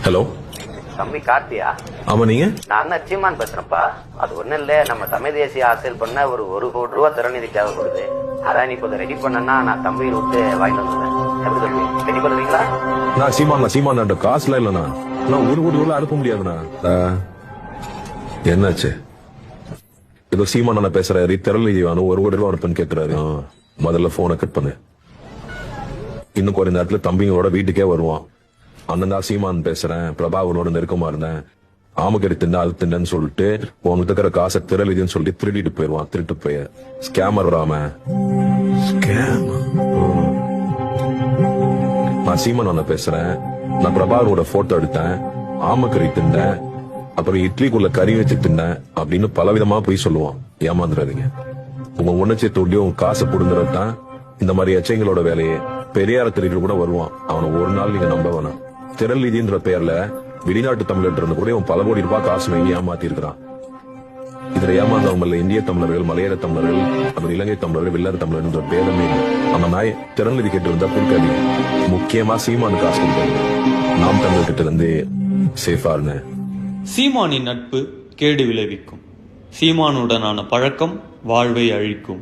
Hello, தம்பி கார்த்தியா? ஆமா நீங்க? நான் தான் சீமான் பேசுறேன்ப்பா. அது ஒண்ணும் இல்ல, நம்ம தமிழ் தேசிய அரசியல் பண்ண ஒரு கோடி ரூபா திறநிதி தேவைப்படுது. அதான் நீ இப்ப ரெடி பண்ணனா நான் தம்பியை விட்டு வாங்கிட்டு வந்துடுறேன். எப்படி தம்பி, ரெடி பண்ணுறீங்களா? நான் சீமான் காசுல இல்லண்ணா. நான் 1 கோடி ரூபாய் அனுப்ப முடியாதுண்ணா. என்னாச்சு? ஏதோ சீமான் நான் பேசுறாரு, திறநிதி வேணும், 1 கோடி ரூபாய் அனுப்புன்னு கேட்கிறாரு. முதல்ல போனை கட் பண்ணு. இன்னும் கொஞ்ச நேரத்துல தம்பிங்களோட வீட்டுக்கே வருவான். அண்ணன் தான் சீமான் பேசுறேன், பிரபாகரோட நெருக்கமா இருந்தேன், ஆமக்கறி தின்ன அது தின்னு சொல்லிட்டு உனக்கு இருக்கிற காசை திரளிதுன்னு சொல்லிட்டு திருடிட்டு போயிருவான். திருட்டு போய் ஸ்கேமர் வராம நான் சீமான் அண்ணன் பேசுறேன், நான் பிரபாகரோட போட்டோ எடுத்தேன், ஆமக்கறி தின்னேன், அப்புறம் இட்லிக்குள்ள கறி வச்சு தின்னேன் அப்படின்னு பலவிதமா போய் சொல்லுவான். ஏமாந்துடாதீங்க. உங்க உணர்ச்சி தூண்டியும் உங்க காசை புடுங்குறது தான் இந்த மாதிரி எச்சைங்களோட வேலையே. பெரியார திருட்டு கூட வருவான். அவனை ஒரு நாள் நீங்க நம்ப வேணாம். திரள் நிதின்ற பெயர்ல வெளிநாட்டு தமிழர் இருந்து கூட பல கோடி ரூபாய் காசு வாங்கி ஏமாத்தி இருக்கிறான். இதுல ஏமாந்தவங்க இந்திய தமிழர்கள், மலையாள தமிழர்கள், அப்புறம் இலங்கை தமிழர்கள், வில்லர் தமிழர் என்ற பேரமே அந்த நாய் திறன் நிதி கேட்டு இருந்தா கொடுக்காதீங்க. முக்கியமா சீமானு காசு கொடுத்தாங்க. நாம் தமிழர் கிட்ட இருந்து சேஃபா இருந்தேன். சீமானின் நட்பு கேடு விளைவிக்கும். சீமானுடனான பழக்கம் வாழ்வை அழிக்கும்.